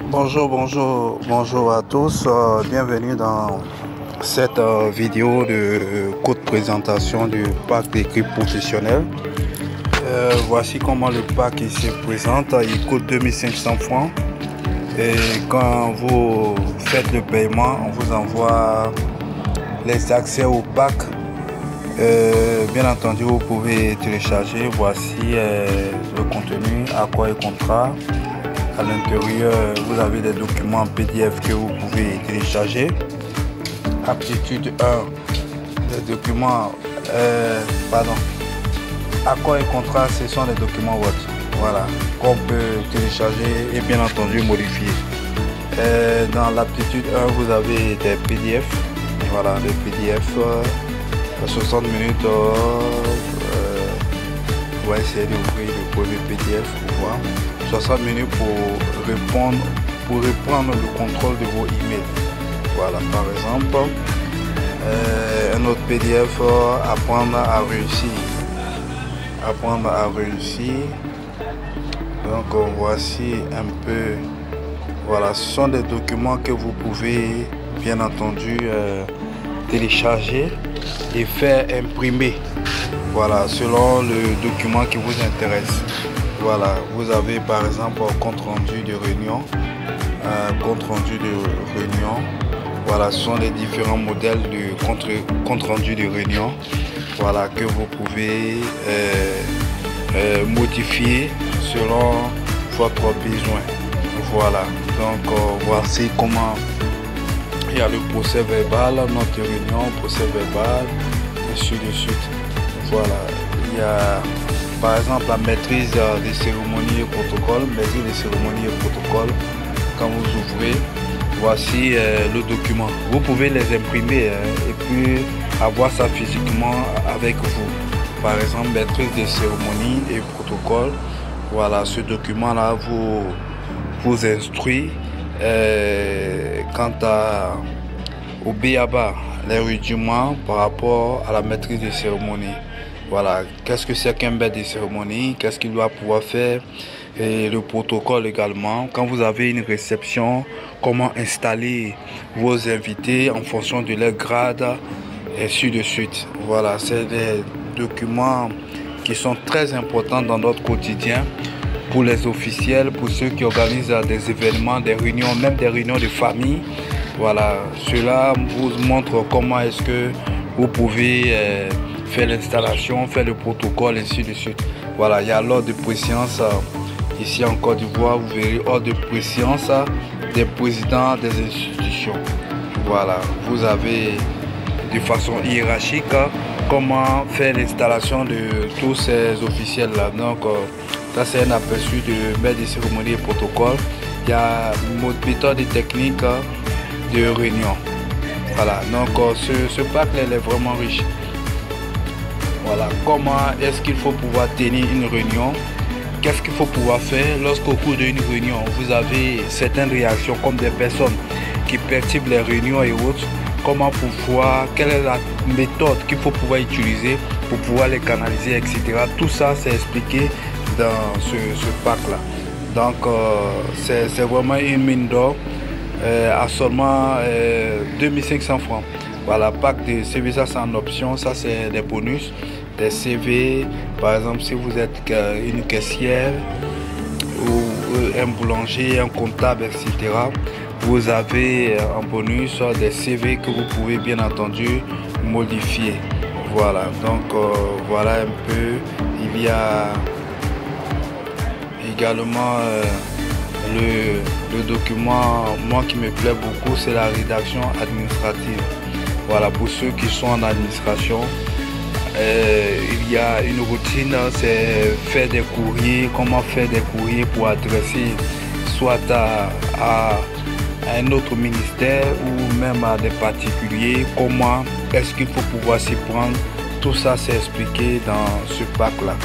Bonjour à tous. Bienvenue dans cette vidéo de courte présentation du pack d'équipe professionnelle. Voici comment le pack se présente. Il coûte 2500 francs. Et quand vous faites le paiement, on vous envoie les accès au pack. Bien entendu, vous pouvez télécharger. Voici le contenu, accord et contrat. À l'intérieur, vous avez des documents PDF que vous pouvez télécharger. Aptitude 1, les documents, accord et contrat, ce sont les documents Word. Voilà, qu'on peut télécharger et bien entendu modifier. Dans l'aptitude 1, vous avez des PDF. Voilà, les PDF, 60 minutes. On va essayer d'ouvrir le premier PDF pour voir. 60 minutes pour reprendre le contrôle de vos emails. Voilà, par exemple, un autre PDF, apprendre à réussir. Apprendre à réussir. Donc voici un peu, voilà, ce sont des documents que vous pouvez bien entendu télécharger et faire imprimer. Voilà, selon le document qui vous intéresse. Voilà, vous avez par exemple compte rendu de réunion, Voilà, ce sont les différents modèles de compte rendu de réunion. Voilà, que vous pouvez modifier selon votre besoin. Voilà, donc voici comment il y a le procès verbal, note de réunion, procès verbal, ainsi de suite. Voilà, il y a par exemple la maîtrise des cérémonies et protocoles, quand vous ouvrez, voici le document. Vous pouvez les imprimer et puis avoir ça physiquement avec vous. Par exemple, maîtrise des cérémonies et protocoles. Voilà, ce document-là vous instruit quant au BABA, les rudiments par rapport à la maîtrise des cérémonies. Voilà, qu'est-ce que c'est qu'un maître de cérémonie, qu'est-ce qu'il doit pouvoir faire, et le protocole également. Quand vous avez une réception, comment installer vos invités en fonction de leur grade, et ainsi de suite. Voilà, c'est des documents qui sont très importants dans notre quotidien pour les officiels, pour ceux qui organisent des événements, des réunions, même des réunions de famille. Voilà, cela vous montre comment est-ce que vous pouvez faire l'installation, faire le protocole, ainsi de suite. Voilà, il y a l'ordre de préséance ici en Côte d'Ivoire. Vous verrez ordre de préséance des présidents des institutions. Voilà, vous avez de façon hiérarchique comment faire l'installation de tous ces officiels là. Donc ça c'est un aperçu de maître de cérémonie et protocole. Il y a une méthode et technique de réunion. Voilà, donc ce pack là, il est vraiment riche. Voilà, comment est-ce qu'il faut pouvoir tenir une réunion, qu'est-ce qu'il faut pouvoir faire lorsqu'au cours d'une réunion vous avez certaines réactions comme des personnes qui perturbent les réunions et autres, comment pouvoir, quelle est la méthode qu'il faut pouvoir utiliser pour pouvoir les canaliser, etc. Tout ça c'est expliqué dans ce pack là. Donc c'est vraiment une mine d'or à seulement 2500 francs. Voilà, pack de CV, ça c'est en option, ça c'est des bonus, des CV, par exemple si vous êtes une caissière ou un boulanger, un comptable, etc. Vous avez en bonus des CV que vous pouvez bien entendu modifier. Voilà, donc voilà un peu, il y a également le document, moi qui me plaît beaucoup, c'est la rédaction administrative. Voilà, pour ceux qui sont en administration, il y a une routine, c'est faire des courriers, comment faire des courriers pour adresser soit à un autre ministère ou même à des particuliers, comment est-ce qu'il faut pouvoir s'y prendre. Tout ça c'est expliqué dans ce pack là.